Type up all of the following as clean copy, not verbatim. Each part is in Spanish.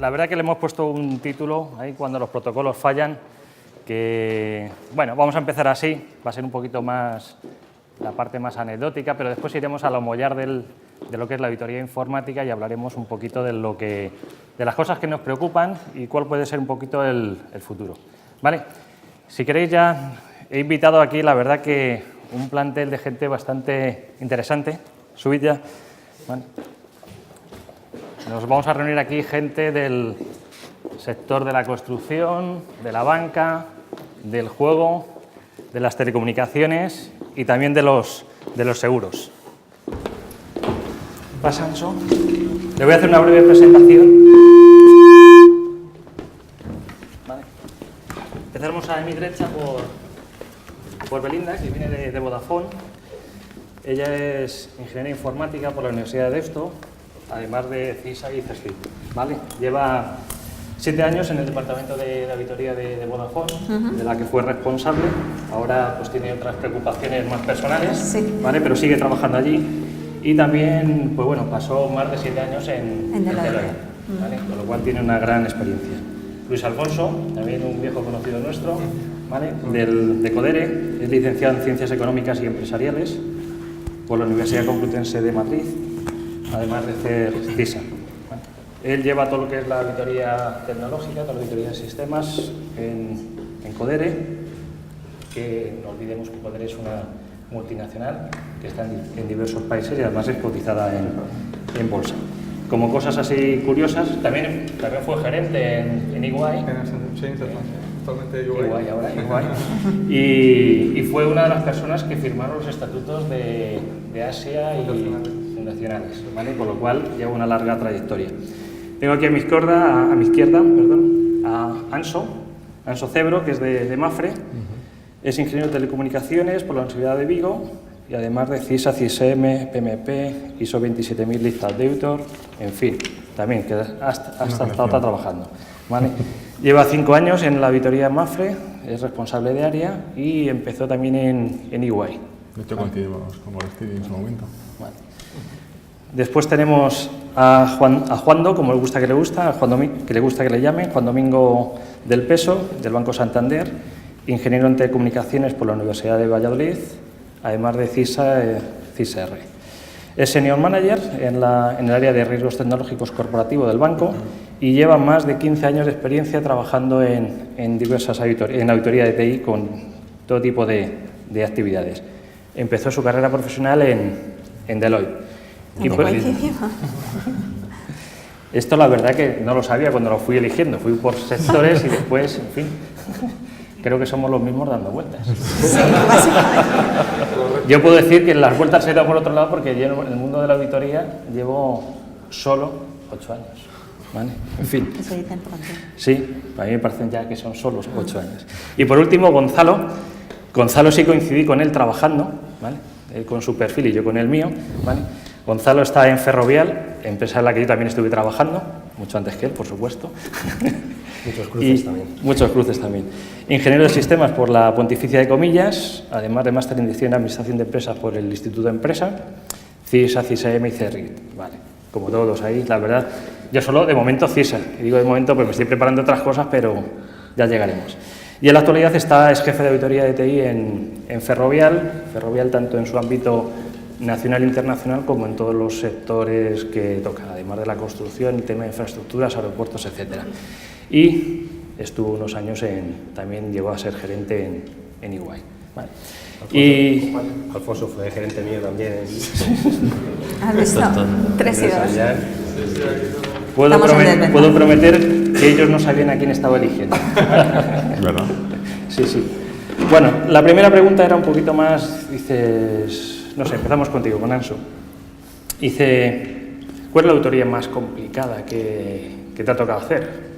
la verdad que le hemos puesto un título ahí cuando los protocolos fallan, que, bueno, vamos a empezar así, va a ser un poquito más la parte más anecdótica, pero después iremos a lo mollar de lo que es la auditoría informática y hablaremos un poquito de las cosas que nos preocupan y cuál puede ser un poquito el futuro. ¿Vale? Si queréis, ya he invitado aquí, la verdad que un plantel de gente bastante interesante. Subid ya. ¿Vale? Nos vamos a reunir aquí gente del sector de la construcción, de la banca, del juego, de las telecomunicaciones y también de los seguros. Pasa, Anso. Le voy a hacer una breve presentación. Vale. Empezaremos a mi derecha por Belinda, que viene de Vodafone. Ella es ingeniera informática por la Universidad de Deusto, además de CISA y CESFIT. ¿Vale? Lleva 7 años en el departamento de auditoría de Vodafone, de la que fue responsable. Ahora pues tiene otras preocupaciones más personales, sí. ¿Vale? Pero sigue trabajando allí. Y también, pues bueno, pasó más de 7 años en Deloitte, ¿vale? Con lo cual tiene una gran experiencia. Luis Alfonso, también un viejo conocido nuestro, ¿vale? De Codere, es licenciado en Ciencias Económicas y Empresariales por la Universidad Complutense de Madrid, además de hacer CISA. ¿Vale? Él lleva todo lo que es la auditoría tecnológica, toda la auditoría de sistemas en Codere, que no olvidemos que Codere es una multinacional que está en diversos países y además es cotizada en bolsa. Como cosas así curiosas, también fue gerente en EY. Actualmente EY ahora, EY. Y fue una de las personas que firmaron los estatutos de Asia y fundacionales, ¿vale? Con lo cual lleva una larga trayectoria. Tengo aquí a mi izquierda, a Anso Cebro, que es de Mapfre. Es ingeniero de telecomunicaciones por la Universidad de Vigo y además de CISA, CISM, PMP, ISO 27000 Lead Auditor, en fin, también que hasta está trabajando. ¿Vale? Lleva 5 años en la auditoría de Mapfre, es responsable de área y empezó también en EY. De hecho coincidimos con Steve en su momento. Vale. Después tenemos a Juando, como le gusta que le llamen, Juan Domingo del Peso, del Banco Santander, ingeniero en telecomunicaciones por la Universidad de Valladolid, además de CISA-R. Es senior manager en el área de riesgos tecnológicos corporativo del banco y lleva más de 15 años de experiencia trabajando en diversas auditoría de TI con todo tipo de actividades. Empezó su carrera profesional en Deloitte. Esto la verdad que no lo sabía cuando lo fui eligiendo, fui por sectores y después, en fin, creo que somos los mismos dando vueltas. Sí, básicamente. Yo puedo decir que las vueltas se dan por otro lado porque yo en el mundo de la auditoría llevo solo 8 años. ¿Vale? En fin. Eso dicen pronto. Sí, a mí me parecen ya que son solo 8 años. Y por último, Gonzalo sí coincidí con él trabajando, ¿vale? Él con su perfil y yo con el mío, ¿vale? Gonzalo está en Ferrovial, empresa en la que yo también estuve trabajando, mucho antes que él, por supuesto. Muchos cruces también. Ingeniero de sistemas por la Pontificia de Comillas, además de máster en dirección en administración de empresas por el Instituto de Empresa, CISA, CISM y CERRIT. Vale, como todos ahí, la verdad. Yo solo de momento CISA, y digo de momento porque me estoy preparando otras cosas, pero ya llegaremos. Y en la actualidad es jefe de auditoría de TI en Ferrovial tanto en su ámbito nacional e internacional como en todos los sectores que toca, además de la construcción, el tema de infraestructuras, aeropuertos, etc. Y estuvo unos años también llegó a ser gerente en EY. Vale. Alfonso fue gerente mío también. ¿Has visto? 3 y 2. Puedo prometer que ellos no sabían a quién estaba eligiendo. ¿Verdad? Sí, sí. Bueno, la primera pregunta era un poquito más, dices, no sé, empezamos contigo, con Anso. Dice, ¿cuál es la auditoría más complicada que te ha tocado hacer?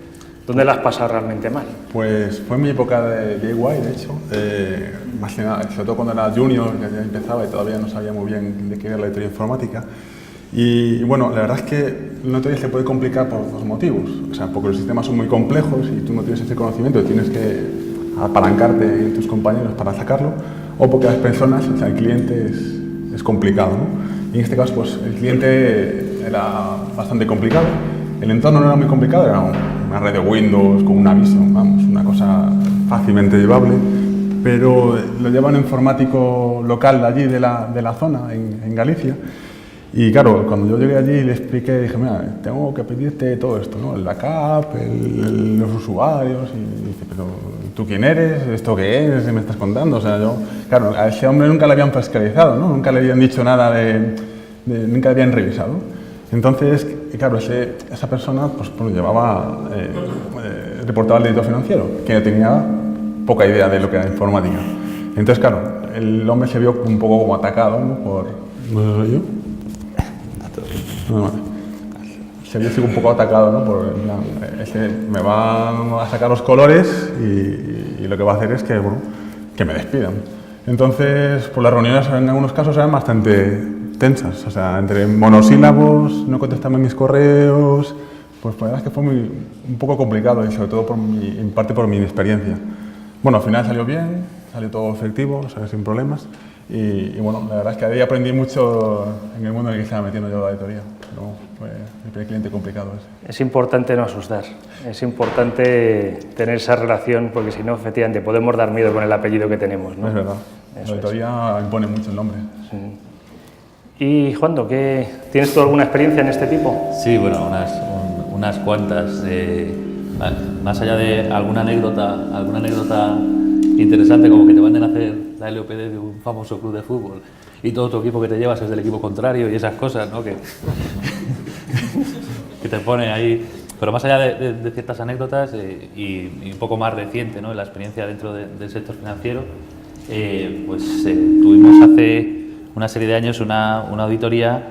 ¿Dónde la has pasado realmente mal? Pues fue en mi época de EY, de hecho, más que nada, sobre todo cuando era junior, que ya empezaba y todavía no sabía muy bien de qué era la auditoría informática. Y bueno, la verdad es que una auditoría se puede complicar por 2 motivos. O sea, porque los sistemas son muy complejos y tú no tienes ese conocimiento y tienes que apalancarte en tus compañeros para sacarlo, o porque las personas, o sea, el cliente es complicado, ¿no? Y en este caso, pues el cliente era bastante complicado El entorno no era muy complicado, era una red de Windows con un aviso, vamos, una cosa fácilmente llevable, pero lo lleva un informático local de allí, de la zona, en Galicia. Y claro, cuando yo llegué allí le expliqué, dije, mira, tengo que pedirte todo esto, ¿no? El backup, los usuarios, y dice, pero ¿tú quién eres? ¿Esto qué es? ¿Qué me estás contando? O sea, yo, claro, a ese hombre nunca le habían fiscalizado, ¿no? Nunca le habían dicho nada nunca le habían revisado. Entonces, claro, esa persona pues llevaba, reportaba al director financiero, que tenía poca idea de lo que era informática. Entonces, claro, el hombre se vio un poco como atacado, ¿no? ¿No soy yo? No, se vio un poco atacado, ¿no? Me va a sacar los colores y lo que va a hacer es que, bueno, que me despidan. Entonces, pues las reuniones en algunos casos eran bastante tensas, o sea, entre monosílabos, no contestarme mis correos, pues la verdad es que fue un poco complicado y sobre todo en parte por mi inexperiencia. Bueno, al final salió bien, salió todo efectivo, salió sin problemas. Y bueno, la verdad es que ahí aprendí mucho en el mundo en el que estaba metiendo yo la auditoría. Pero fue el primer cliente complicado ese. Es importante no asustar, es importante tener esa relación, porque si no, efectivamente, podemos dar miedo con el apellido que tenemos, ¿no? Es verdad, la auditoría impone mucho el nombre. Sí. Y Juando, ¿tienes tú alguna experiencia en este tipo? Sí, bueno, unas cuantas. Más allá de alguna anécdota interesante, como que te manden a hacer la LOPD de un famoso club de fútbol y todo tu equipo que te llevas es del equipo contrario y esas cosas, ¿no? que te pone ahí. Pero más allá de ciertas anécdotas y un poco más reciente, ¿no? La experiencia dentro del sector financiero, tuvimos hace una serie de años una auditoría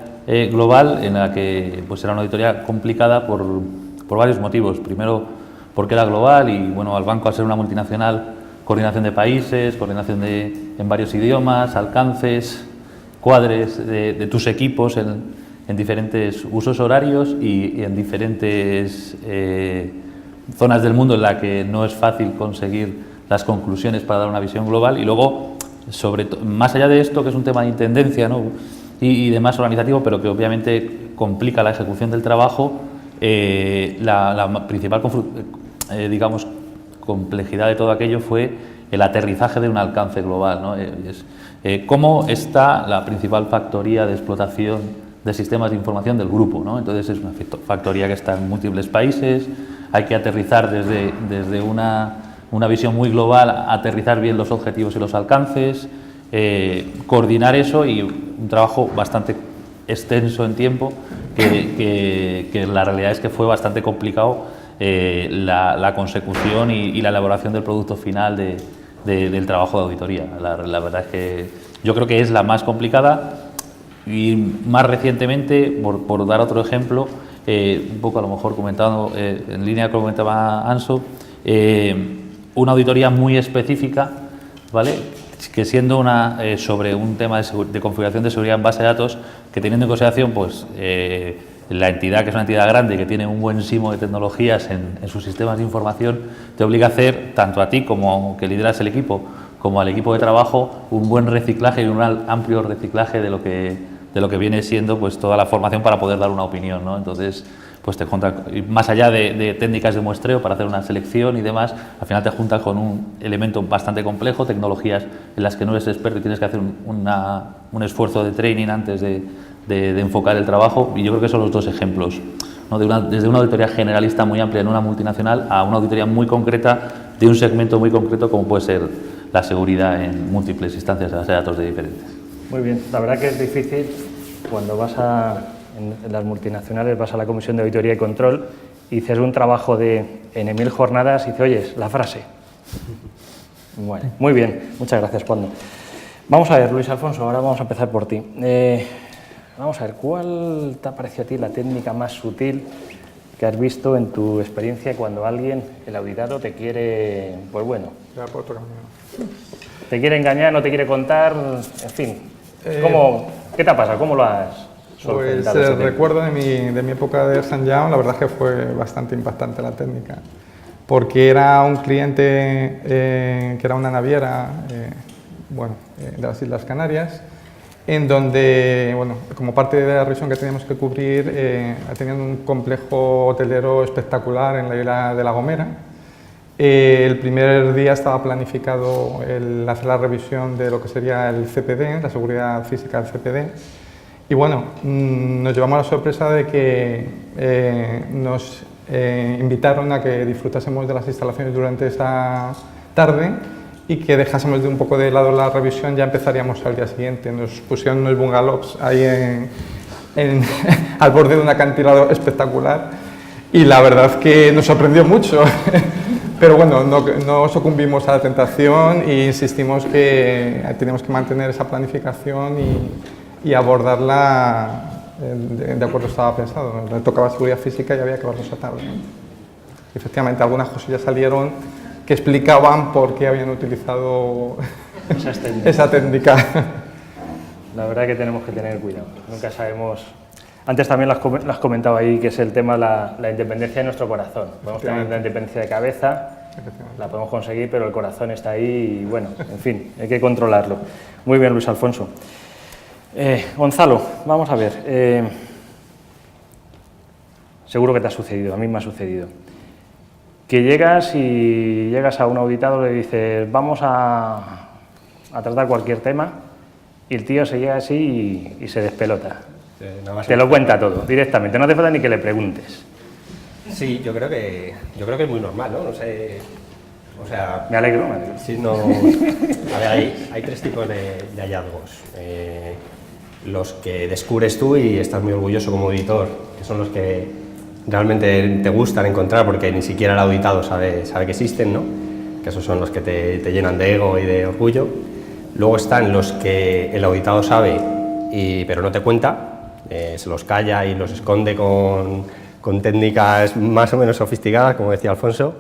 global en la que pues era una auditoría complicada por varios motivos. Primero, porque era global y bueno, al banco, al ser una multinacional, coordinación de países, coordinación en varios idiomas, alcances, cuadres de tus equipos en diferentes usos horarios y en diferentes zonas del mundo en la que no es fácil conseguir las conclusiones para dar una visión global. Y luego, más allá de esto, que es un tema de intendencia, ¿no? y demás organizativo, pero que obviamente complica la ejecución del trabajo, la principal complejidad de todo aquello fue el aterrizaje de un alcance global, ¿no? Cómo está la principal factoría de explotación de sistemas de información del grupo, ¿no? Entonces es una factoría que está en múltiples países, hay que aterrizar desde una visión muy global, aterrizar bien los objetivos y los alcances, coordinar eso, y un trabajo bastante extenso en tiempo que la realidad es que fue bastante complicado la consecución y la elaboración del producto final del trabajo de auditoría. La verdad es que yo creo que es la más complicada. Y más recientemente, por dar otro ejemplo, un poco a lo mejor comentando en línea con lo que comentaba Anso, una auditoría muy específica, ¿vale? Que siendo sobre un tema de configuración de seguridad en base de datos, que teniendo en consideración pues, la entidad, que es una entidad grande y que tiene un buen simo de tecnologías en sus sistemas de información, te obliga a hacer, tanto a ti como que lideras el equipo, como al equipo de trabajo, un buen reciclaje y un amplio reciclaje de lo que viene siendo pues toda la formación para poder dar una opinión, ¿no? Entonces, pues te juntas, más allá de técnicas de muestreo para hacer una selección y demás, al final te juntas con un elemento bastante complejo, tecnologías en las que no eres experto y tienes que hacer un esfuerzo de training antes de enfocar el trabajo, y yo creo que son los dos ejemplos, ¿no? Desde una auditoría generalista muy amplia en una multinacional a una auditoría muy concreta de un segmento muy concreto como puede ser la seguridad en múltiples instancias de base de datos de diferentes. Muy bien, la verdad que es difícil cuando en las multinacionales vas a la Comisión de Auditoría y Control y dices un trabajo en 1000 jornadas y dices, oyes, la frase. Bueno, muy bien, muchas gracias, Juan. Vamos a ver, Luis Alfonso, ahora vamos a empezar por ti. Vamos a ver, ¿cuál te ha parecido a ti la técnica más sutil que has visto en tu experiencia cuando alguien, el auditado, te quiere, pues bueno, te quiere engañar, no te quiere contar, en fin? ¿Qué te ha pasado? ¿Cómo lo has solventado? Pues recuerdo de mi época de Ernst & Young, la verdad es que fue bastante impactante la técnica, porque era un cliente que era una naviera de las Islas Canarias, en donde, bueno, como parte de la revisión que teníamos que cubrir, tenían un complejo hotelero espectacular en la isla de La Gomera. El primer día estaba planificado hacer la revisión de lo que sería el CPD, la seguridad física del CPD. Y bueno, nos llevamos la sorpresa de que nos invitaron a que disfrutásemos de las instalaciones durante esa tarde y que dejásemos un poco de lado la revisión, ya empezaríamos al día siguiente. Nos pusieron unos bungalows ahí al borde de un acantilado espectacular y la verdad que nos sorprendió mucho. Pero bueno, no sucumbimos a la tentación e insistimos que teníamos que mantener esa planificación y abordarla de acuerdo estaba pensado. Le tocaba seguridad física y había que verlo esa tarde. Efectivamente, algunas cosillas salieron que explicaban por qué habían utilizado esa técnica. La verdad que tenemos que tener cuidado, nunca sabemos. Antes también lo has comentado ahí, que es el tema de la independencia de nuestro corazón. Podemos tener la independencia de cabeza, la podemos conseguir, pero el corazón está ahí y bueno, en fin, hay que controlarlo. Muy bien, Luis Alfonso. Gonzalo, vamos a ver. Seguro que te ha sucedido, a mí me ha sucedido. Que llegas a un auditado y le dices, vamos a tratar cualquier tema, y el tío se llega así y se despelota. Te lo cuenta todo, directamente, no hace falta ni que le preguntes. Sí, yo creo que es muy normal, ¿no? No sé, o sea... Me alegro. Sí, no... A ver, hay tres tipos de hallazgos. Los que descubres tú y estás muy orgulloso como auditor, que son los que realmente te gustan encontrar porque ni siquiera el auditado sabe que existen, ¿no? Que esos son los que te llenan de ego y de orgullo. Luego están los que el auditado sabe pero no te cuenta, se los calla y los esconde con técnicas más o menos sofisticadas, como decía Alfonso,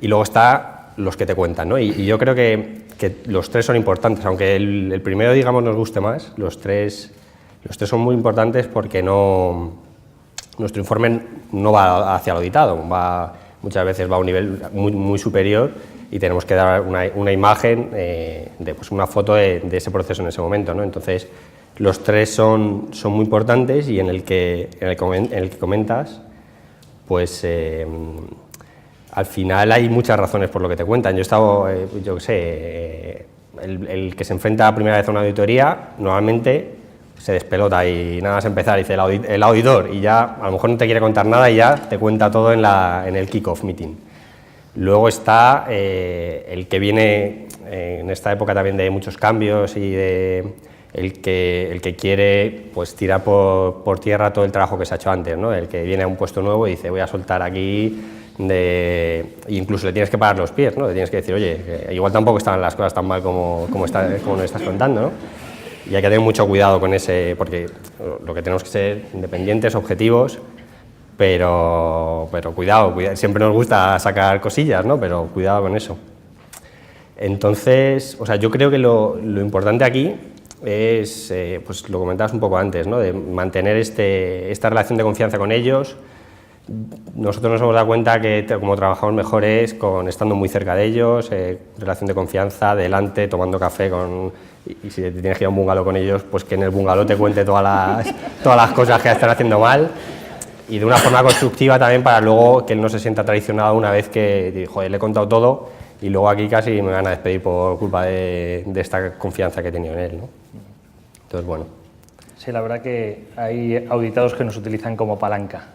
y luego está los que te cuentan, ¿no? Y yo creo que los tres son importantes, aunque el primero, digamos, nos guste más, los tres son muy importantes porque nuestro informe no va hacia el auditado, muchas veces va a un nivel muy superior y tenemos que dar una imagen, pues una foto de ese proceso en ese momento, ¿no? Entonces, los tres son muy importantes y en el que comentas, pues al final hay muchas razones por lo que te cuentan. Yo he estado, yo qué sé, el que se enfrenta a primera vez a una auditoría, normalmente se despelota y nada más empezar, dice el auditor, y ya a lo mejor no te quiere contar nada y ya te cuenta todo en el kick-off meeting. Luego está el que viene en esta época también de muchos cambios y el que quiere pues tirar por tierra todo el trabajo que se ha hecho antes, ¿no? El que viene a un puesto nuevo y dice voy a soltar aquí, incluso le tienes que parar los pies, ¿no? Le tienes que decir, oye, igual tampoco están las cosas tan mal como nos estás contando, ¿no? Y hay que tener mucho cuidado con ese, porque lo que tenemos que ser independientes, objetivos, pero cuidado, siempre nos gusta sacar cosillas, ¿no? Pero cuidado con eso. Entonces, o sea, yo creo que lo importante aquí es, pues lo comentabas un poco antes, ¿no? De mantener esta relación de confianza con ellos. Nosotros nos hemos dado cuenta que como trabajamos mejor es estando muy cerca de ellos, relación de confianza, delante, tomando café y si te tienes que ir a un bungalow con ellos, pues que en el bungalow te cuente todas las cosas que están haciendo mal y de una forma constructiva también para luego que él no se sienta traicionado una vez que, joder, le he contado todo y luego aquí casi me van a despedir por culpa de esta confianza que he tenido en él, ¿no? Entonces, bueno. Sí, la verdad que hay auditados que nos utilizan como palanca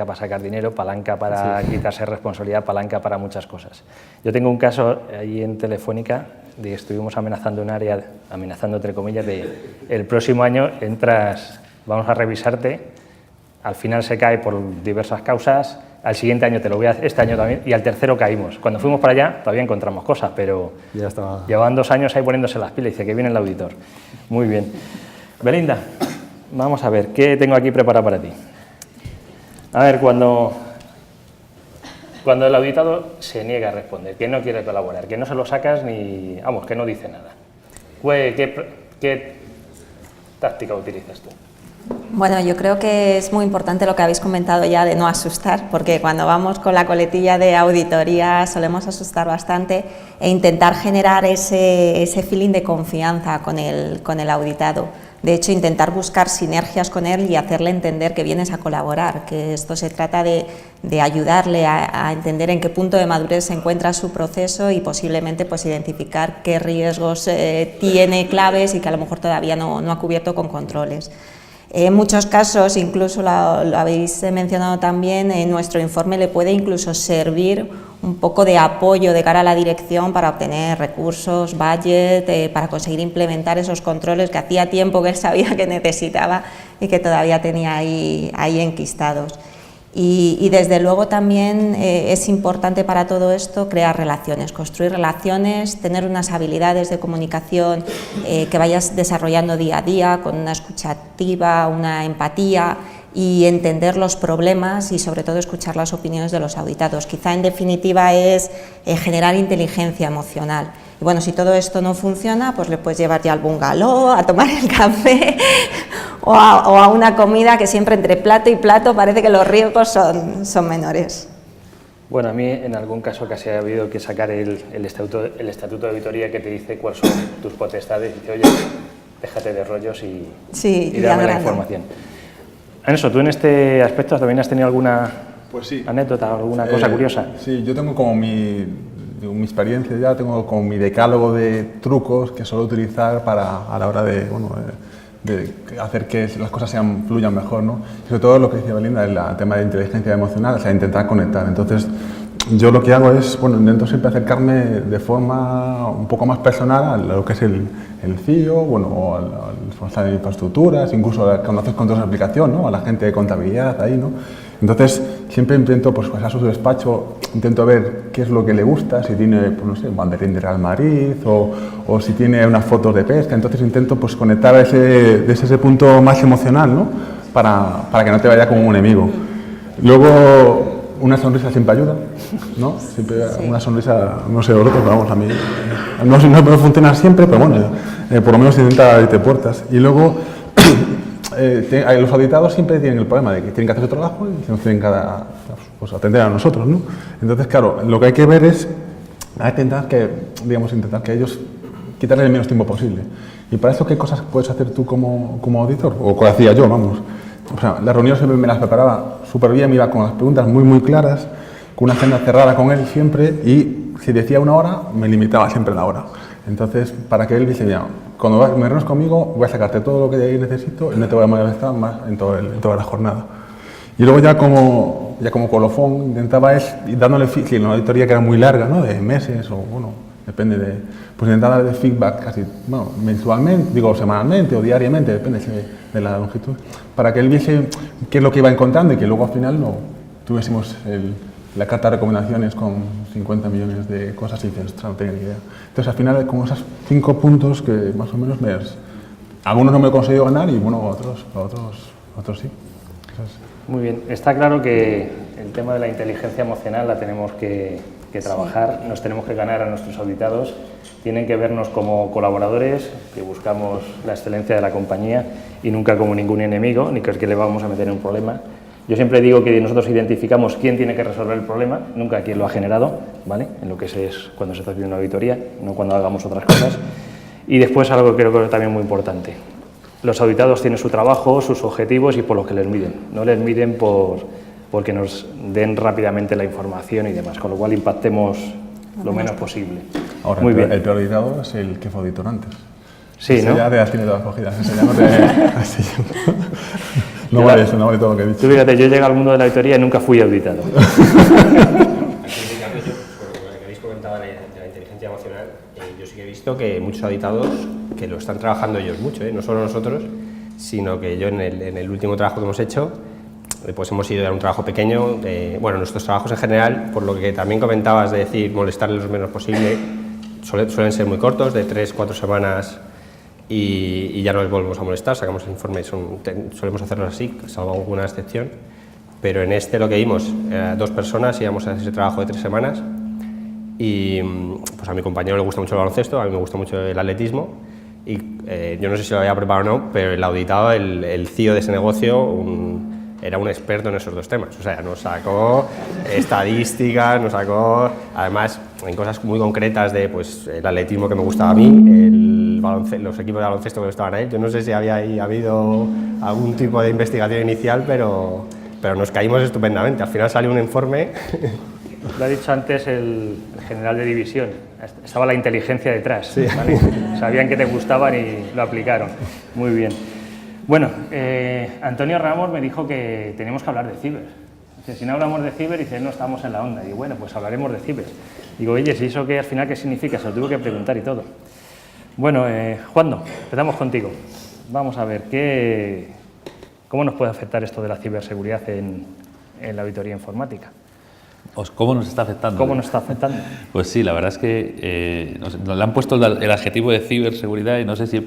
para sacar dinero, palanca para quitarse responsabilidad, palanca para muchas cosas. Yo tengo un caso ahí en Telefónica de que estuvimos amenazando un área, amenazando entre comillas, de el próximo año entras, vamos a revisarte, al final se cae por diversas causas, al siguiente año te lo voy a hacer, este año también, y al tercero caímos. Cuando fuimos para allá todavía encontramos cosas, pero ya estaba. Llevaban 2 años ahí poniéndose las pilas y dice que viene el auditor. Muy bien. Belinda, vamos a ver, ¿qué tengo aquí preparado para ti? A ver, cuando el auditado se niega a responder, que no quiere colaborar, que no se lo sacas ni, vamos, que no dice nada. ¿Qué táctica utilizas tú? Bueno, yo creo que es muy importante lo que habéis comentado ya de no asustar, porque cuando vamos con la coletilla de auditoría solemos asustar bastante e intentar generar ese feeling de confianza con el auditado. De hecho, intentar buscar sinergias con él y hacerle entender que vienes a colaborar, que esto se trata de ayudarle a entender en qué punto de madurez se encuentra su proceso y posiblemente pues, identificar qué riesgos tiene claves y que a lo mejor todavía no ha cubierto con controles. En muchos casos, incluso lo habéis mencionado también, en nuestro informe le puede incluso servir un poco de apoyo de cara a la dirección para obtener recursos, budget, para conseguir implementar esos controles que hacía tiempo que él sabía que necesitaba y que todavía tenía ahí enquistados. Y desde luego también es importante para todo esto crear relaciones, construir relaciones, tener unas habilidades de comunicación que vayas desarrollando día a día, con una escucha activa, una empatía y entender los problemas y sobre todo escuchar las opiniones de los auditados. Quizá en definitiva es generar inteligencia emocional. Y bueno, si todo esto no funciona, pues le puedes llevar ya al bungalow, a tomar el café o a una comida que siempre entre plato y plato parece que los riesgos son menores. Bueno, a mí en algún caso casi ha habido que sacar el estatuto de auditoría que te dice cuáles son tus potestades y dice, oye, déjate de rollos y dame la información. Anso, ¿tú en este aspecto también has tenido alguna anécdota, alguna cosa curiosa? Sí, yo tengo como mi experiencia ya, tengo como mi decálogo de trucos que suelo utilizar a la hora de hacer que las cosas fluyan mejor, ¿no? Sobre todo lo que decía Belinda, el tema de inteligencia emocional, o sea, intentar conectar. Entonces, yo lo que hago es, intento siempre acercarme de forma un poco más personal a lo que es el CIO, o al responsable de infraestructuras, incluso cuando haces controles de aplicación, ¿no? A la gente de contabilidad ahí, ¿no? Entonces, siempre intento, pues a su despacho, intento ver qué es lo que le gusta, si tiene, pues, no sé, un banderín de Real Madrid o si tiene unas fotos de pesca. Entonces, intento, pues, conectar desde ese punto más emocional, ¿no? Para que no te vaya como un enemigo. Luego, una sonrisa siempre ayuda, ¿no? Siempre una sonrisa, no sé vosotros, pero vamos, a mí no puede funcionar siempre, pero bueno, por lo menos intenta abrirte puertas. Y luego, los auditados siempre tienen el problema de que tienen que hacer su trabajo y nos tienen que atender a nosotros, ¿no? Entonces, claro, lo que hay que ver es intentar que ellos quitarle el menos tiempo posible. Y para eso, ¿qué cosas puedes hacer tú como auditor? O como hacía yo, vamos. O sea, las reuniones siempre me las preparaba súper bien, me iba con las preguntas muy claras, con una agenda cerrada con él siempre, y si decía una hora, me limitaba siempre a la hora. Entonces, para que él dijera, cuando me reúnes conmigo, voy a sacarte todo lo que necesito y no te voy a molestar más en toda la jornada. Y luego ya como colofón, intentaba dándole feedback, en una auditoría que era muy larga, ¿no? De meses o, depende pues intentaba darle feedback casi, mensualmente, semanalmente o diariamente, depende de la longitud, para que él viese qué es lo que iba encontrando y que luego al final no tuviésemos la carta de recomendaciones con 50 millones de cosas y dices, no tenía ni idea. Entonces, al final, con esos 5 puntos que más o menos algunos no me he conseguido ganar y otros sí. Muy bien, está claro que el tema de la inteligencia emocional la tenemos que trabajar, nos tenemos que ganar a nuestros auditados, tienen que vernos como colaboradores, que buscamos la excelencia de la compañía y nunca como ningún enemigo, ni que le vamos a meter en un problema. Yo siempre digo que nosotros identificamos quién tiene que resolver el problema, nunca quién lo ha generado, ¿vale? En lo que es cuando se está haciendo una auditoría, no cuando hagamos otras cosas. Y después algo que creo que también muy importante. Los auditados tienen su trabajo, sus objetivos y por los que les miden. No les miden porque nos den rápidamente la información y demás, con lo cual impactemos lo menos posible. Ahora, muy bien. El peor auditado es el que fue auditor antes. Sí, ¿no? Ya te has tenido todas cogidas. Ese ya no te... No vale eso, no vale todo lo que he dicho. Tú fíjate, yo llegué al mundo de la auditoría y nunca fui auditado. Lo que habéis comentado de la inteligencia emocional, yo sí que he visto que muchos auditados que lo están trabajando ellos mucho, no solo nosotros, sino que yo en el último trabajo que hemos hecho, pues hemos ido a un trabajo pequeño, nuestros trabajos en general, por lo que también comentabas de decir molestarles lo menos posible, suelen ser muy cortos, de 3-4 semanas y ya no les volvemos a molestar, sacamos el informe, solemos hacerlo así, salvo alguna excepción, pero en este lo que vimos, 2 personas, íbamos a hacer ese trabajo de 3 semanas y pues a mi compañero le gusta mucho el baloncesto, a mí me gusta mucho el atletismo y yo no sé si lo había preparado o no, pero el auditado, el CEO de ese negocio, era un experto en esos 2 temas, o sea, nos sacó estadísticas, nos sacó además en cosas muy concretas de pues el atletismo que me gustaba a mí, el los equipos de baloncesto que estaban ahí. Yo no sé si había ahí habido algún tipo de investigación inicial, pero nos caímos estupendamente. Al final salió un informe. Lo ha dicho antes el general de división, estaba la inteligencia detrás, Sí. ¿vale? Sabían que te gustaban y lo aplicaron. Muy bien. Bueno, Antonio Ramos me dijo que teníamos que hablar de ciber. Dice, si no hablamos de ciber, dice, no estamos en la onda. Y bueno, pues hablaremos de ciber. Digo, oye, ¿y eso qué al final qué significa? Se lo tuve que preguntar y todo. Bueno, Juando, empezamos contigo. Vamos a ver, ¿cómo nos puede afectar esto de la ciberseguridad en la auditoría informática? ¿Cómo nos está afectando? ¿Cómo nos está afectando? Pues sí, la verdad es que nos le han puesto el adjetivo de ciberseguridad y no sé si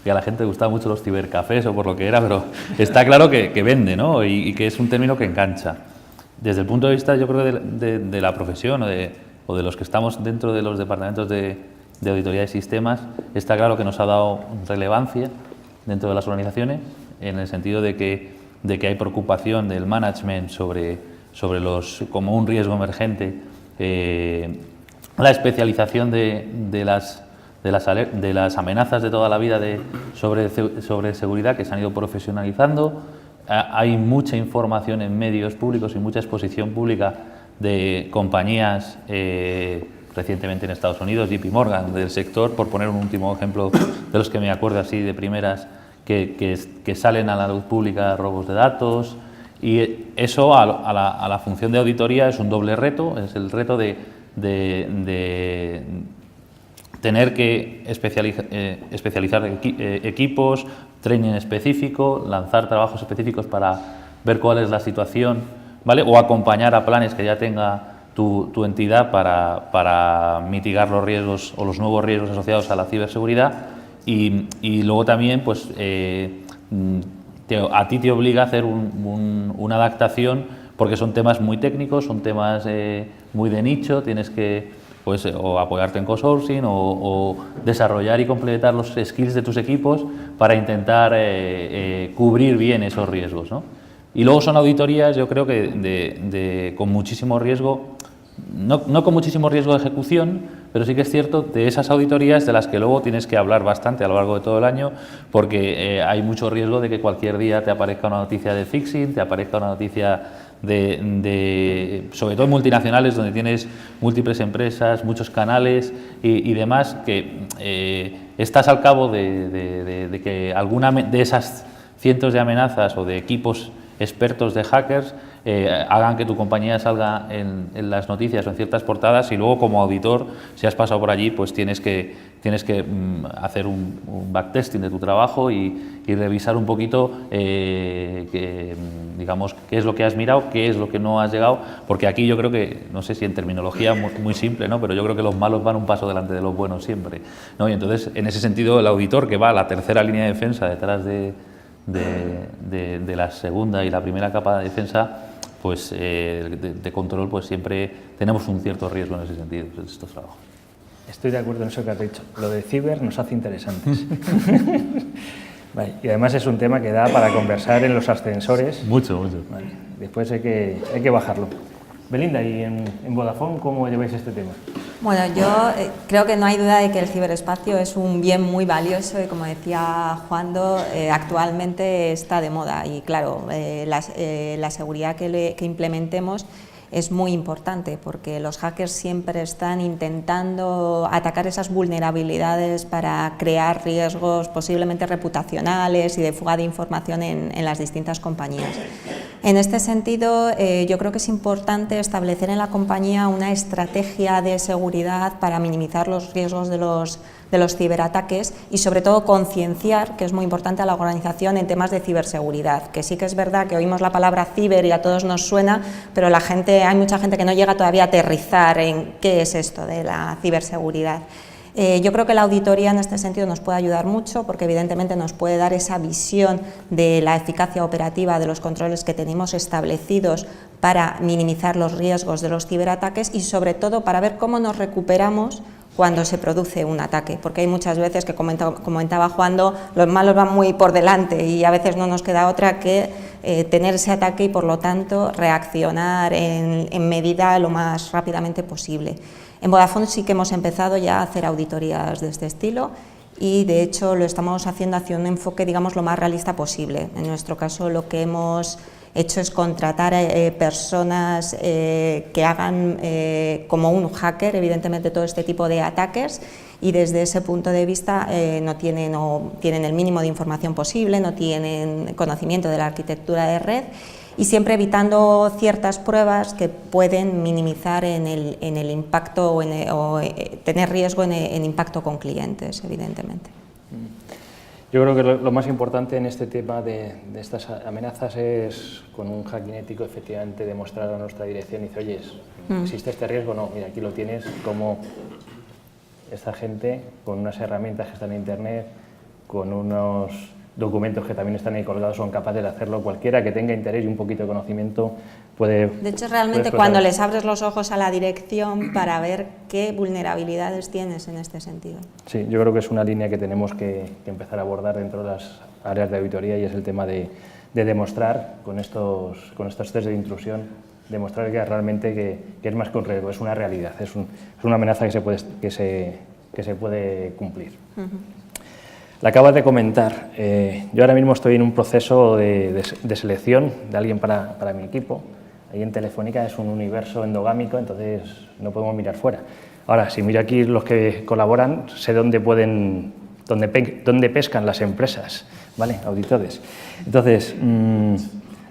que a la gente le gustaban mucho los cibercafés o por lo que era, pero está claro que vende, ¿no? Y que es un término que engancha. Desde el punto de vista, yo creo, de la profesión o de los que estamos dentro de los departamentos de auditoría de sistemas, está claro que nos ha dado relevancia dentro de las organizaciones en el sentido de que hay preocupación del management sobre como un riesgo emergente, la especialización de las amenazas de toda la vida sobre seguridad que se han ido profesionalizando. Hay mucha información en medios públicos y mucha exposición pública de compañías, recientemente en Estados Unidos, JP Morgan, del sector, por poner un último ejemplo de los que me acuerdo así de primeras, que salen a la luz pública robos de datos. Y eso a la función de auditoría es un doble reto, es el reto de tener que especializar equipos, training específico, lanzar trabajos específicos para ver cuál es la situación, ¿vale? O acompañar a planes que ya tenga tu entidad para mitigar los riesgos o los nuevos riesgos asociados a la ciberseguridad y luego también pues a ti te obliga a hacer una adaptación porque son temas muy técnicos, son temas muy de nicho, tienes que pues, o apoyarte en co-sourcing o desarrollar y completar los skills de tus equipos para intentar cubrir bien esos riesgos, ¿no? Y luego son auditorías, yo creo que con muchísimo riesgo, no con muchísimo riesgo de ejecución, pero sí que es cierto de esas auditorías de las que luego tienes que hablar bastante a lo largo de todo el año porque hay mucho riesgo de que cualquier día te aparezca una noticia de phishing, te aparezca una noticia sobre todo en multinacionales donde tienes múltiples empresas, muchos canales y demás, que estás al cabo de que alguna de esas cientos de amenazas o de equipos expertos de hackers hagan que tu compañía salga en las noticias o en ciertas portadas y luego como auditor, si has pasado por allí, pues tienes que hacer un backtesting de tu trabajo y revisar un poquito digamos, qué es lo que has mirado, qué es lo que no has llegado, porque aquí yo creo que, no sé si en terminología muy simple, ¿no? Pero yo creo que los malos van un paso delante de los buenos siempre, ¿no? Y entonces, en ese sentido, el auditor que va a la tercera línea de defensa detrás de la segunda y la primera capa de defensa, pues de control, pues siempre tenemos un cierto riesgo en ese sentido, en estos trabajos. Estoy de acuerdo en eso que has dicho. Lo de ciber nos hace interesantes. Vale, y además es un tema que da para conversar en los ascensores. Mucho. Vale, después hay que bajarlo. Belinda, ¿y en Vodafone cómo lleváis este tema? Bueno, yo creo que no hay duda de que el ciberespacio es un bien muy valioso y, como decía Juando, actualmente está de moda y, claro, la seguridad que implementemos es muy importante porque los hackers siempre están intentando atacar esas vulnerabilidades para crear riesgos posiblemente reputacionales y de fuga de información en las distintas compañías. En este sentido, yo creo que es importante establecer en la compañía una estrategia de seguridad para minimizar los riesgos de los ciberataques y, sobre todo, concienciar, que es muy importante, a la organización en temas de ciberseguridad, que sí que es verdad que oímos la palabra ciber y a todos nos suena, pero hay mucha gente que no llega todavía a aterrizar en qué es esto de la ciberseguridad. Yo creo que la auditoría en este sentido nos puede ayudar mucho porque evidentemente nos puede dar esa visión de la eficacia operativa de los controles que tenemos establecidos para minimizar los riesgos de los ciberataques y, sobre todo, para ver cómo nos recuperamos cuando se produce un ataque, porque hay muchas veces que, comentaba Juando, los malos van muy por delante y a veces no nos queda otra que tener ese ataque y, por lo tanto, reaccionar en medida lo más rápidamente posible. En Vodafone sí que hemos empezado ya a hacer auditorías de este estilo y de hecho lo estamos haciendo hacia un enfoque, digamos, lo más realista posible. En nuestro caso lo que hemos hecho es contratar personas que hagan como un hacker, evidentemente, todo este tipo de ataques, y desde ese punto de vista no tienen el mínimo de información posible, no tienen conocimiento de la arquitectura de red, y siempre evitando ciertas pruebas que pueden minimizar en el impacto o tener riesgo en impacto con clientes, evidentemente. Yo creo que lo más importante en este tema de estas amenazas es, con un hacking ético, efectivamente demostrar a nuestra dirección y decir, oye, ¿existe este riesgo? No, mira, aquí lo tienes, como esta gente, con unas herramientas que están en Internet, con unos documentos que también están ahí colgados, son capaces de hacerlo. Cualquiera que tenga interés y un poquito de conocimiento puede... De hecho, realmente cuando les abres los ojos a la dirección para ver qué vulnerabilidades tienes en este sentido. Sí, yo creo que es una línea que tenemos que empezar a abordar dentro de las áreas de auditoría, y es el tema de demostrar con estos test de intrusión, demostrar que realmente que es más que un riesgo, es una realidad, es una amenaza que se puede cumplir. La acabas de comentar. Yo ahora mismo estoy en un proceso de selección de alguien para mi equipo. Ahí en Telefónica es un universo endogámico, entonces no podemos mirar fuera. Ahora, si miro aquí los que colaboran, sé dónde pescan las empresas, ¿vale? Auditores. Entonces,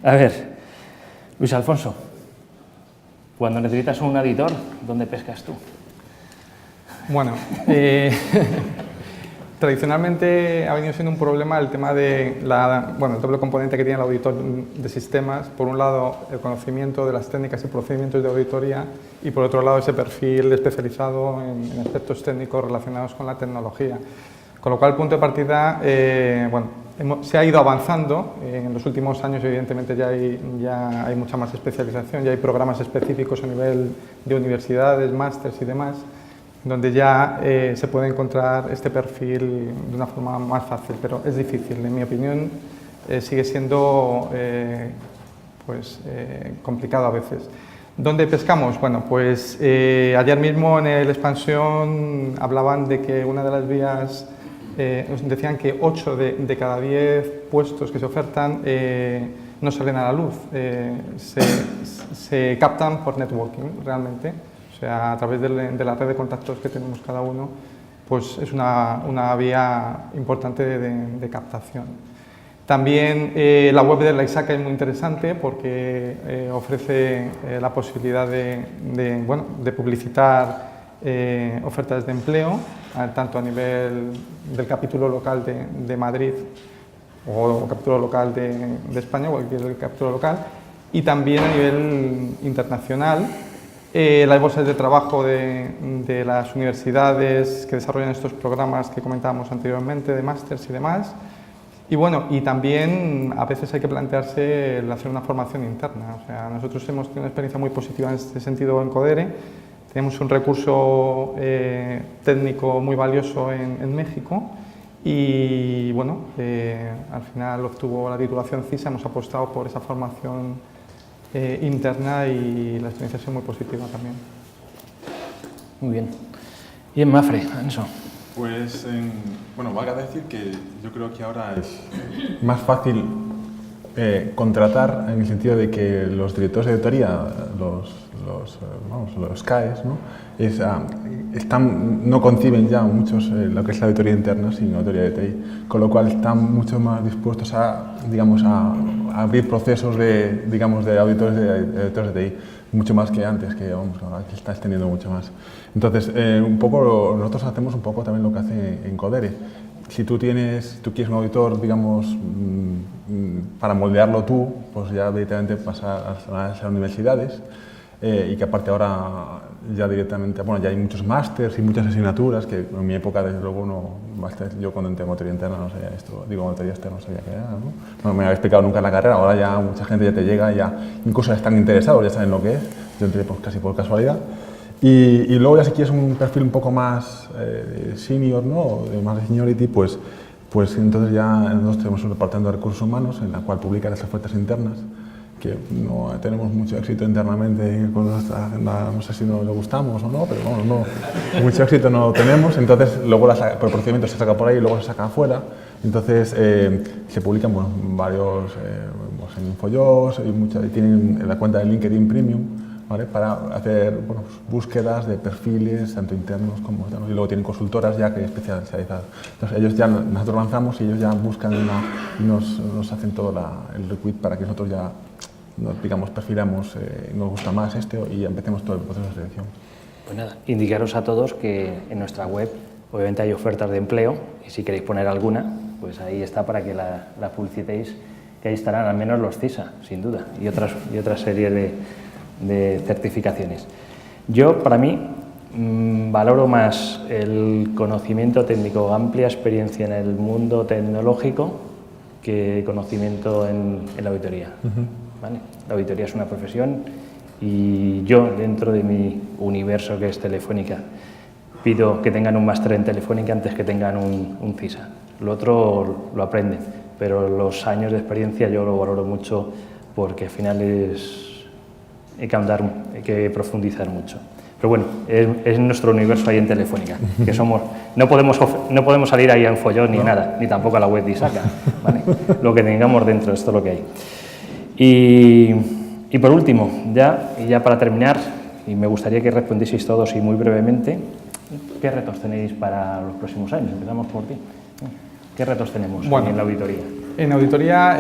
a ver, Luis Alfonso, cuando necesitas un auditor, ¿dónde pescas tú? Bueno, tradicionalmente ha venido siendo un problema el tema de el doble componente que tiene el auditor de sistemas. Por un lado, el conocimiento de las técnicas y procedimientos de auditoría, y por otro lado, ese perfil especializado en aspectos técnicos relacionados con la tecnología. Con lo cual, el punto de partida, se ha ido avanzando. En los últimos años, evidentemente, ya hay mucha más especialización, ya hay programas específicos a nivel de universidades, másters y demás, donde ya se puede encontrar este perfil de una forma más fácil, pero es difícil. En mi opinión, sigue siendo complicado a veces. ¿Dónde pescamos? Bueno, pues ayer mismo en el Expansión hablaban de que una de las vías, decían que 8 de cada 10 puestos que se ofertan no salen a la luz, se captan por networking realmente. O sea, a través de la red de contactos que tenemos cada uno, pues es una vía importante de captación. También la web de la ISACA es muy interesante porque ofrece la posibilidad de publicitar ofertas de empleo, tanto a nivel del capítulo local de Madrid o capítulo local de España, cualquier capítulo local, y también a nivel internacional. Las bolsas de trabajo de las universidades que desarrollan estos programas que comentábamos anteriormente, de másters y demás. Y bueno, y también a veces hay que plantearse el hacer una formación interna. O sea, nosotros hemos tenido una experiencia muy positiva en este sentido en Codere. Tenemos un recurso técnico muy valioso en México, y bueno, al final obtuvo la titulación CISA. Hemos apostado por esa formación interna y la experiencia ha sido muy positiva también. Muy bien. Y en Mapfre, Anso. Pues, valga decir que yo creo que ahora es más fácil contratar, en el sentido de que los directores de auditoría, los CAEs, ¿no? No conciben ya muchos lo que es la auditoría interna, sino auditoría de TI, con lo cual están mucho más dispuestos a abrir procesos de auditores de TI, mucho más que antes, que aquí está extendiendo mucho más. Entonces, nosotros hacemos un poco también lo que hace en Codere. Si tú quieres un auditor, para moldearlo tú, pues ya directamente pasar a las universidades, y que aparte ahora ya directamente, ya hay muchos másters y muchas asignaturas, que en mi época, desde luego, yo cuando entré en auditoría interna no sabía esto, auditoría externa no sabía qué era, ¿no? No me había explicado nunca en la carrera. Ahora ya mucha gente ya te llega, ya incluso están interesados, ya saben lo que es. Yo entré casi por casualidad. Y luego ya si quieres un perfil un poco más senior, ¿no? De más seniority, pues entonces ya nosotros tenemos un departamento de recursos humanos en la cual publica las ofertas internas, que no tenemos mucho éxito internamente con nuestra agenda, no sé si no le gustamos o no, pero bueno, no, mucho éxito no tenemos, entonces luego por procedimiento se saca por ahí y luego se saca afuera, entonces se publican varios en Infojobs y tienen la cuenta de LinkedIn Premium, ¿vale? Para hacer búsquedas de perfiles tanto internos como externos, y luego tienen consultoras ya que especializadas. Entonces ellos ya, nosotros lanzamos y ellos ya buscan y nos hacen todo el recruit para que nosotros ya digamos, perfilamos, nos gusta más y empecemos todo el proceso de selección. Pues nada, indicaros a todos que en nuestra web obviamente hay ofertas de empleo y si queréis poner alguna, pues ahí está para que la publicitéis, que ahí estarán al menos los CISA, sin duda, y otras series de certificaciones. Yo, para mí, valoro más el conocimiento técnico, amplia experiencia en el mundo tecnológico que conocimiento en la auditoría. ¿Vale? La auditoría es una profesión y yo, dentro de mi universo que es Telefónica, pido que tengan un máster en Telefónica antes que tengan un CISA. Lo otro lo aprenden, pero los años de experiencia yo lo valoro mucho porque al final hay que ahondar, hay que profundizar mucho. Pero bueno, es nuestro universo ahí en Telefónica, que no podemos salir ahí a Infojobs ni nada, ni tampoco a la web de ISACA, ¿vale? Lo que tengamos dentro, esto es lo que hay. Y por último, ya para terminar, y me gustaría que respondieseis todos y muy brevemente, ¿qué retos tenéis para los próximos años? Empezamos por ti. ¿Qué retos tenemos en la auditoría? En auditoría,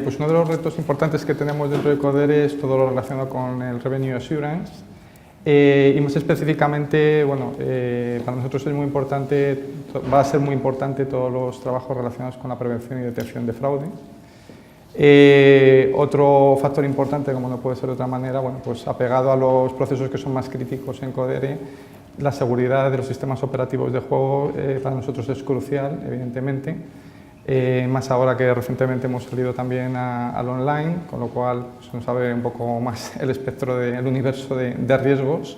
pues uno de los retos importantes que tenemos dentro de Codere es todo lo relacionado con el Revenue Assurance. Y más específicamente, bueno, para nosotros es muy importante, va a ser muy importante todos los trabajos relacionados con la prevención y detección de fraude. Otro factor importante, como no puede ser de otra manera, bueno, pues apegado a los procesos que son más críticos en Codere, la seguridad de los sistemas operativos de juego para nosotros es crucial, evidentemente, más ahora que recientemente hemos salido también al online, con lo cual pues, nos abre un poco más el espectro del universo de riesgos.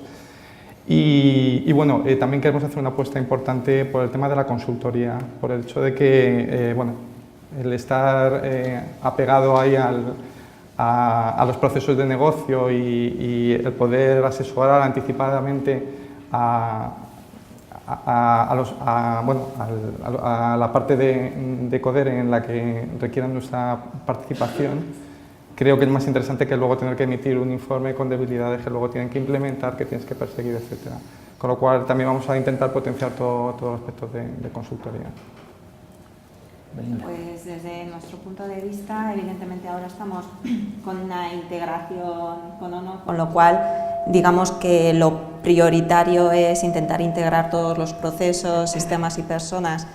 Y bueno, también queremos hacer una apuesta importante por el tema de la consultoría, por el hecho de que, bueno, el estar apegado ahí a los procesos de negocio y el poder asesorar anticipadamente a la parte de Codere en la que requieran nuestra participación, creo que es más interesante que luego tener que emitir un informe con debilidades que luego tienen que implementar, que tienes que perseguir, etc. Con lo cual también vamos a intentar potenciar todos los aspectos de consultoría. Pues desde nuestro punto de vista, evidentemente ahora estamos con una integración con ONO, con lo cual digamos que lo prioritario es intentar integrar todos los procesos, sistemas y personas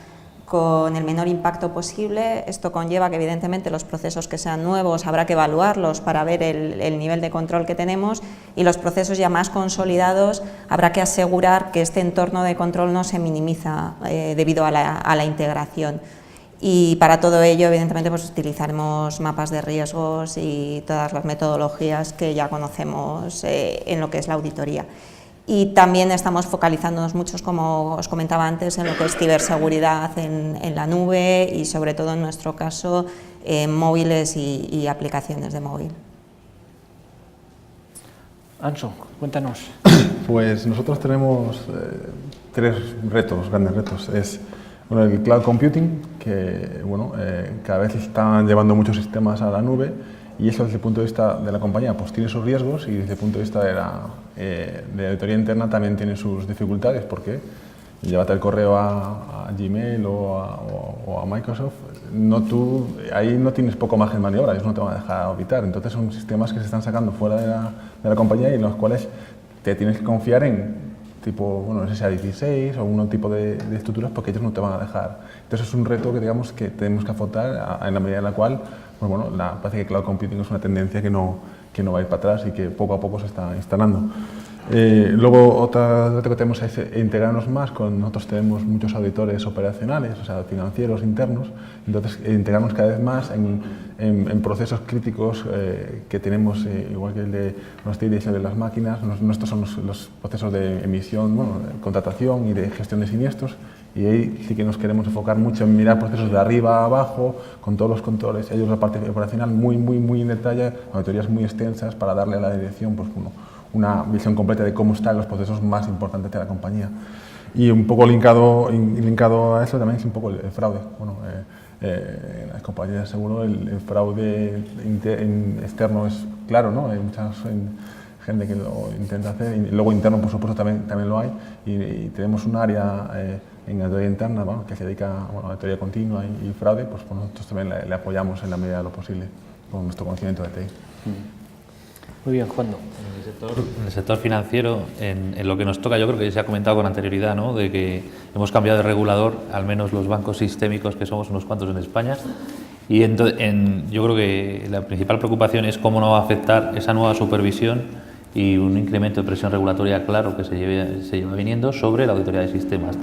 con el menor impacto posible. Esto conlleva que evidentemente los procesos que sean nuevos habrá que evaluarlos para ver el nivel de control que tenemos, y los procesos ya más consolidados habrá que asegurar que este entorno de control no se minimiza debido a la integración. Y para todo ello, evidentemente, pues utilizaremos mapas de riesgos y todas las metodologías que ya conocemos en lo que es la auditoría. Y también estamos focalizándonos mucho, como os comentaba antes, en lo que es ciberseguridad en la nube y, sobre todo en nuestro caso, en móviles y aplicaciones de móvil. Anso, cuéntanos. Pues nosotros tenemos tres grandes retos. Bueno, el cloud computing, que bueno, cada vez están llevando muchos sistemas a la nube, y eso desde el punto de vista de la compañía pues tiene sus riesgos, y desde el punto de vista de la auditoría interna también tiene sus dificultades, porque llévate el correo a Gmail o a Microsoft, ahí no tienes poco margen de maniobra, ellos no te van a dejar auditar. Entonces son sistemas que se están sacando fuera de la compañía y en los cuales te tienes que confiar en tipo, bueno, SSA16 o un tipo de estructuras, porque ellos no te van a dejar. Entonces es un reto que digamos que tenemos que afrontar, en la medida en la cual, pues bueno, parece que cloud computing es una tendencia que no va a ir para atrás y que poco a poco se está instalando. Luego, otro reto que tenemos es integrarnos más nosotros tenemos muchos auditores operacionales, o sea, financieros internos, entonces integrarnos cada vez más en procesos críticos que tenemos, igual que el de los TIDs de las máquinas. Nuestros son los procesos de emisión, bueno, contratación y de gestión de siniestros, Y ahí sí que nos queremos enfocar mucho en mirar procesos de arriba a abajo, con todos los controles, ellos la parte operacional muy en detalle, auditorías muy extensas para darle a la dirección pues, una visión completa de cómo están los procesos más importantes de la compañía. Y un poco linkado a eso también es un poco el fraude. Bueno, en las compañías de seguro el fraude externo es claro, ¿no? Hay mucha gente que lo intenta hacer y luego interno, por supuesto, también lo hay. Y tenemos un área en auditoría interna que se dedica a auditoría continua y fraude, pues nosotros también le apoyamos en la medida de lo posible con nuestro conocimiento de TI. Muy bien, Juan. En el sector financiero, en lo que nos toca, yo creo que se ha comentado con anterioridad, ¿no? De que hemos cambiado de regulador, al menos los bancos sistémicos, que somos unos cuantos en España, y yo creo que la principal preocupación es cómo no va a afectar esa nueva supervisión y un incremento de presión regulatoria claro que se lleva viniendo sobre la auditoría de sistemas,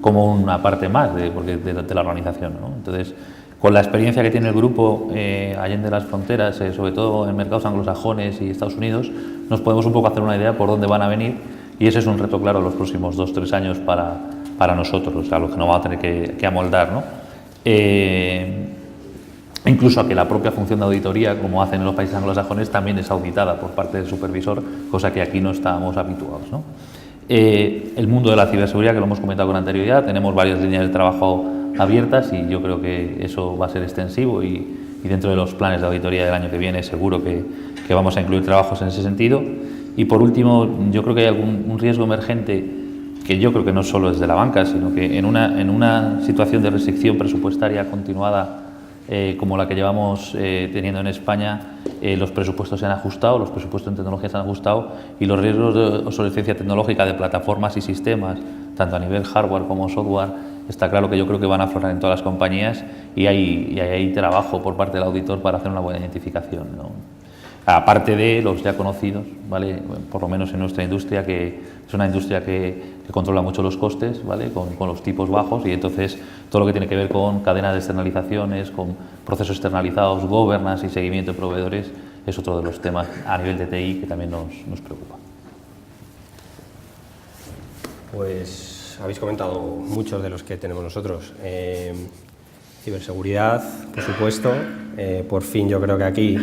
como una parte más de la organización, ¿no? Entonces, con la experiencia que tiene el grupo allende las fronteras, sobre todo en mercados anglosajones y Estados Unidos, nos podemos un poco hacer una idea por dónde van a venir, y ese es un reto claro los próximos 2-3 años para nosotros, a los que nos vamos a tener que amoldar, ¿no? Incluso a que la propia función de auditoría, como hacen en los países anglosajones, también es auditada por parte del supervisor, cosa que aquí no estábamos habituados, ¿no? El mundo de la ciberseguridad, que lo hemos comentado con anterioridad, tenemos varias líneas de trabajo abiertas y yo creo que eso va a ser extensivo y dentro de los planes de auditoría del año que viene seguro que vamos a incluir trabajos en ese sentido. Y por último, yo creo que hay un riesgo emergente que yo creo que no solo es de la banca, sino que en una situación de restricción presupuestaria continuada como la que llevamos teniendo en España, los presupuestos se han ajustado, los presupuestos en tecnología se han ajustado y los riesgos de obsolescencia tecnológica de plataformas y sistemas, tanto a nivel hardware como software, está claro que yo creo que van a aflorar en todas las compañías y hay trabajo por parte del auditor para hacer una buena identificación, ¿no? Aparte de los ya conocidos, ¿vale? Por lo menos en nuestra industria, que es una industria que controla mucho los costes, ¿vale? Con los tipos bajos, y entonces todo lo que tiene que ver con cadenas de externalizaciones, con procesos externalizados, governance y seguimiento de proveedores, es otro de los temas a nivel de TI que también nos preocupa. Pues habéis comentado muchos de los que tenemos nosotros. Ciberseguridad, por supuesto. Por fin yo creo que aquí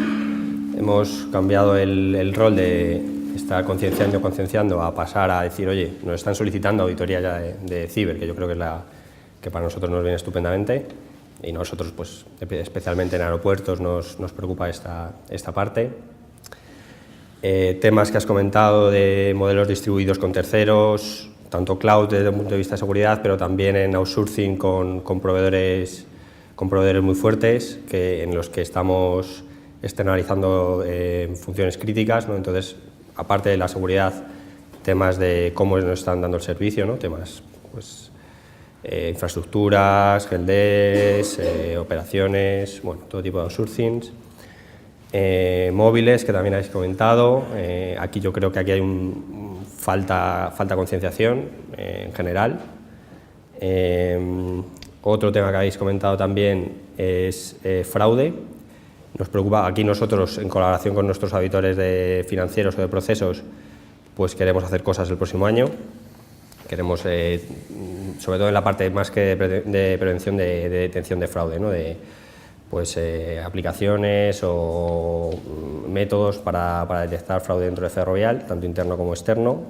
hemos cambiado el rol de estar concienciando a pasar a decir, oye, nos están solicitando auditoría ya de ciber, que yo creo que es que para nosotros nos viene estupendamente, y nosotros, pues, especialmente en aeropuertos, nos preocupa esta parte. Temas que has comentado de modelos distribuidos con terceros, tanto cloud desde el punto de vista de seguridad, pero también en outsourcing con proveedores muy fuertes, en los que estamos externalizando funciones críticas, ¿no? Entonces, aparte de la seguridad, temas de cómo nos están dando el servicio, ¿no? Temas, pues, infraestructuras, GLDs, operaciones, bueno, todo tipo de outsourcings. Móviles, que también habéis comentado. Aquí yo creo que aquí hay falta concienciación en general. Otro tema que habéis comentado también es fraude. Nos preocupa, aquí nosotros, en colaboración con nuestros auditores de financieros o de procesos, pues queremos hacer cosas el próximo año. Queremos, sobre todo en la parte más que de prevención de detección de fraude, ¿no? De, pues, aplicaciones o métodos para detectar fraude dentro de Ferrovial, tanto interno como externo.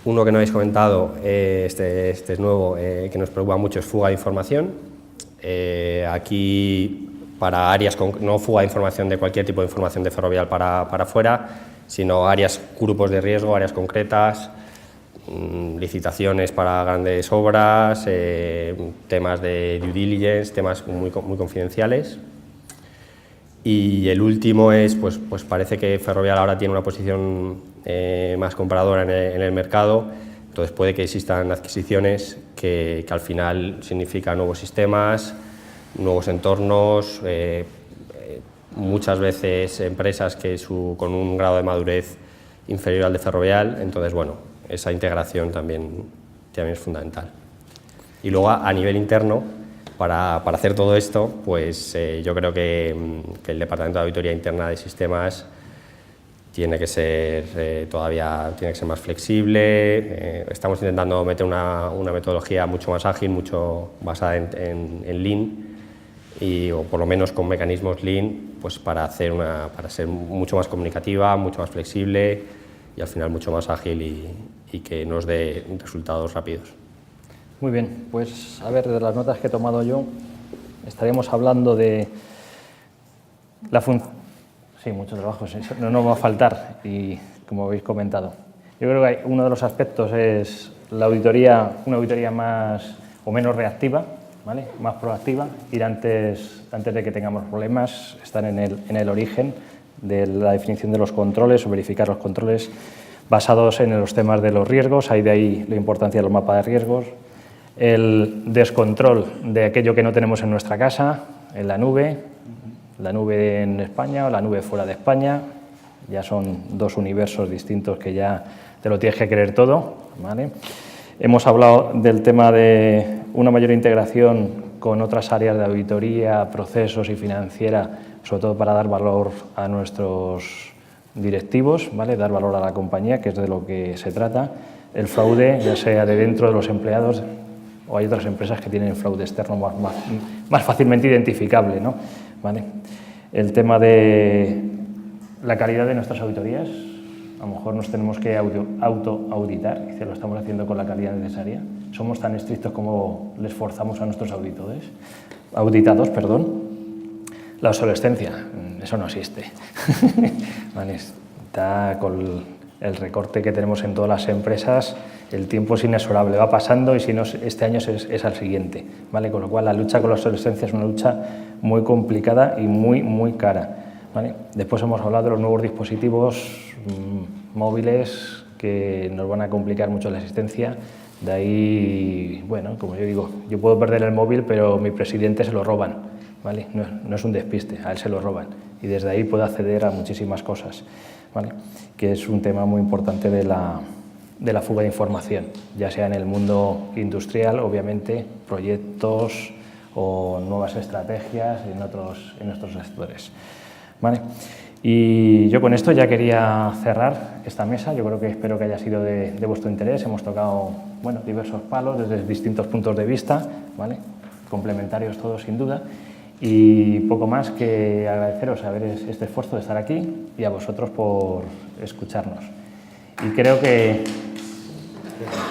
Uno que no habéis comentado, este es nuevo, que nos preocupa mucho, es fuga de información. Aquí, para áreas, no fuga de información de cualquier tipo de información de Ferrovial para afuera, sino áreas, grupos de riesgo, áreas concretas, licitaciones para grandes obras, temas de due diligence, temas muy confidenciales. Y el último es, pues parece que Ferrovial ahora tiene una posición más compradora en el mercado, entonces puede que existan adquisiciones que al final significan nuevos sistemas, nuevos entornos, muchas veces empresas con un grado de madurez inferior al de Ferrovial, entonces bueno, esa integración también es fundamental. Y luego a nivel interno, para hacer todo esto, pues yo creo que el Departamento de Auditoría Interna de Sistemas tiene que ser todavía tiene que ser más flexible. Estamos intentando meter una metodología mucho más ágil, mucho basada en Lean, o por lo menos con mecanismos Lean, pues para ser mucho más comunicativa, mucho más flexible y al final mucho más ágil y que nos dé resultados rápidos. Muy bien, pues a ver, de las notas que he tomado yo, estaríamos hablando de la función. Sí, mucho trabajo, no va a faltar, y como habéis comentado. Yo creo que uno de los aspectos es la auditoría, una auditoría más o menos reactiva, ¿vale? Más proactiva, ir antes de que tengamos problemas, estar en el origen de la definición de los controles o verificar los controles basados en los temas de los riesgos, hay de ahí la importancia de los mapas de riesgos, el descontrol de aquello que no tenemos en nuestra casa, en la nube en España o la nube fuera de España, ya son dos universos distintos que ya te lo tienes que creer todo, ¿vale? Hemos hablado del tema de una mayor integración con otras áreas de auditoría, procesos y financiera, sobre todo para dar valor a nuestros directivos, ¿vale? Dar valor a la compañía, que es de lo que se trata. El fraude, ya sea de dentro de los empleados, o hay otras empresas que tienen fraude externo más fácilmente identificable, ¿no? ¿Vale? El tema de la calidad de nuestras auditorías, a lo mejor nos tenemos que auto-auditar, y lo estamos haciendo con la calidad necesaria. Somos tan estrictos como les forzamos a nuestros auditados. La obsolescencia, eso no existe. ¿Vale? Está con el recorte que tenemos en todas las empresas, el tiempo es inexorable, va pasando y si no este año es al siguiente, ¿vale? Con lo cual la lucha con la obsolescencia es una lucha muy complicada y muy cara, ¿vale? Después hemos hablado de los nuevos dispositivos móviles que nos van a complicar mucho la existencia, de ahí, bueno, como yo digo, yo puedo perder el móvil pero mi presidente se lo roban, ¿vale? No es un despiste, a él se lo roban y desde ahí puedo acceder a muchísimas cosas, ¿vale? Que es un tema muy importante de la fuga de información, ya sea en el mundo industrial, obviamente, proyectos o nuevas estrategias en otros sectores, ¿vale? Y yo con esto ya quería cerrar esta mesa. Yo creo que espero que haya sido de vuestro interés. Hemos tocado, bueno, diversos palos desde distintos puntos de vista, ¿vale? Complementarios todos sin duda. Y poco más que agradeceros a ver este esfuerzo de estar aquí y a vosotros por escucharnos. Y creo que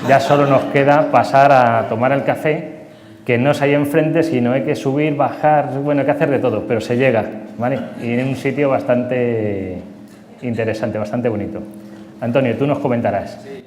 ya solo nos queda pasar a tomar el café, que no es ahí enfrente, sino hay que subir, bajar, bueno, hay que hacer de todo, pero se llega, ¿vale? Y en un sitio bastante interesante, bastante bonito. Antonio, tú nos comentarás. Sí,